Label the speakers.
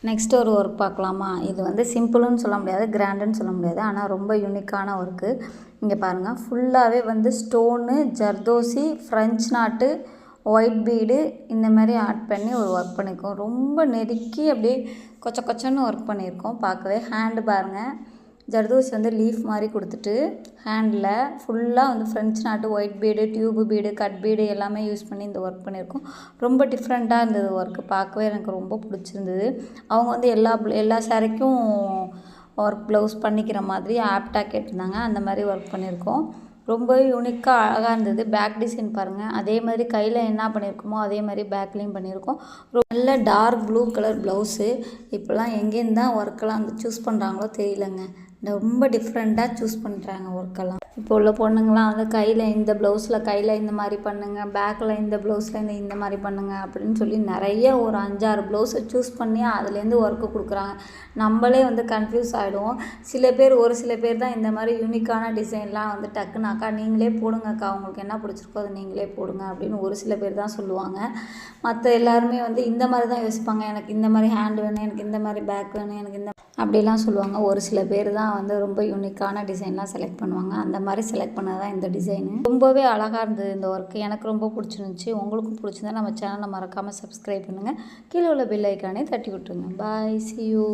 Speaker 1: Next ஒரு work பார்க்கலாமா? இது வந்து சிம்பிள்னு சொல்ல முடியாது, கிராண்டுன்னு சொல்ல முடியாது. ஆனால் ரொம்ப யூனிக்கான ஒர்க்கு. இங்கே பாருங்கள், ஃபுல்லாகவே வந்து stone, zardozi, French knot, white bead இந்த மாதிரி ஆட் பண்ணி ஒரு ஒர்க் பண்ணியிருக்கோம். ரொம்ப நெருக்கி அப்படியே கொச்ச கொச்சன்னு ஒர்க் பண்ணியிருக்கோம். பார்க்கவே ஹேண்டு பாருங்கள், ஜர்தோசி வந்து லீஃப் மாதிரி கொடுத்துட்டு ஹேண்டில் ஃபுல்லாக வந்து French knot, white bead, tube bead, cut bead எல்லாமே யூஸ் பண்ணி இந்த ஒர்க் பண்ணியிருக்கோம். ரொம்ப டிஃப்ரெண்ட்டாக இருந்தது ஒர்க்கு. பார்க்கவே எனக்கு ரொம்ப பிடிச்சிருந்தது. அவங்க வந்து எல்லா சாரிக்கும் ஒர்க் ப்ளவுஸ் பண்ணிக்கிற மாதிரி ஆப்டாக கேட்டிருந்தாங்க. அந்த மாதிரி ஒர்க் பண்ணியிருக்கோம். ரொம்ப யூனிக்காக அழகாக இருந்தது. பேக் டிசைன் பாருங்கள், அதே மாதிரி கையில் என்ன பண்ணியிருக்கோமோ அதே மாதிரி பேக்லேயும் பண்ணியிருக்கோம். நல்ல டார்க் ப்ளூ கலர் ப்ளவுஸு. இப்போலாம் எங்கேருந்து தான் ஒர்க்கெல்லாம் வந்து சூஸ் பண்ணுறாங்களோ தெரியலங்க. ரொம்ப டிஃப்ரெண்ட்டாக சூஸ் பண்ணுறாங்க ஒர்க்கெல்லாம். இப்போ உள்ள பொண்ணுங்களாம் வந்து கையில் இந்த ப்ளவுஸில் கையில் இந்த மாதிரி பண்ணுங்கள், பேக்கில் இந்த ப்ளவுஸில் இந்த மாதிரி பண்ணுங்கள் அப்படின்னு சொல்லி நிறைய ஒரு 5-6 ப்ளவுஸை சூஸ் பண்ணி அதுலேருந்து ஒர்க்கு கொடுக்குறாங்க. நம்மளே வந்து கன்ஃபியூஸ் ஆகிடுவோம். ஒரு சில பேர் தான் இந்த மாதிரி யூனிக்கான டிசைன்லாம் வந்து டக்குன்னு அக்கா நீங்களே போடுங்கக்கா, உங்களுக்கு என்ன பிடிச்சிருக்கோ அதை நீங்களே போடுங்க அப்படின்னு ஒரு சில பேர் தான் சொல்லுவாங்க. மற்ற எல்லாருமே வந்து இந்த மாதிரி தான் யோசிப்பாங்க. எனக்கு இந்த மாதிரி ஹேண்ட் வேணும், எனக்கு இந்த மாதிரி பேக் வேணும், எனக்கு இந்த அப்படிலாம் சொல்லுவாங்க. ஒரு சில பேர் தான் வந்து ரொம்ப யூனிக்கான டிசைன்லாம் செலக்ட் பண்ணுவாங்க. அந்த மாதிரி செலக்ட் பண்ணது தான் இந்த டிசைனு. ரொம்பவே அழகாக இருந்தது இந்த ஒர்க்கு. எனக்கு ரொம்ப பிடிச்சிருந்துச்சி. உங்களுக்கும் பிடிச்சிருந்தா நம்ம சேனலை மறக்காமல் சப்ஸ்கிரைப் பண்ணுங்கள். கீழே உள்ள பெல் ஐக்கானே தட்டி விட்டுருங்க. பாய், see you.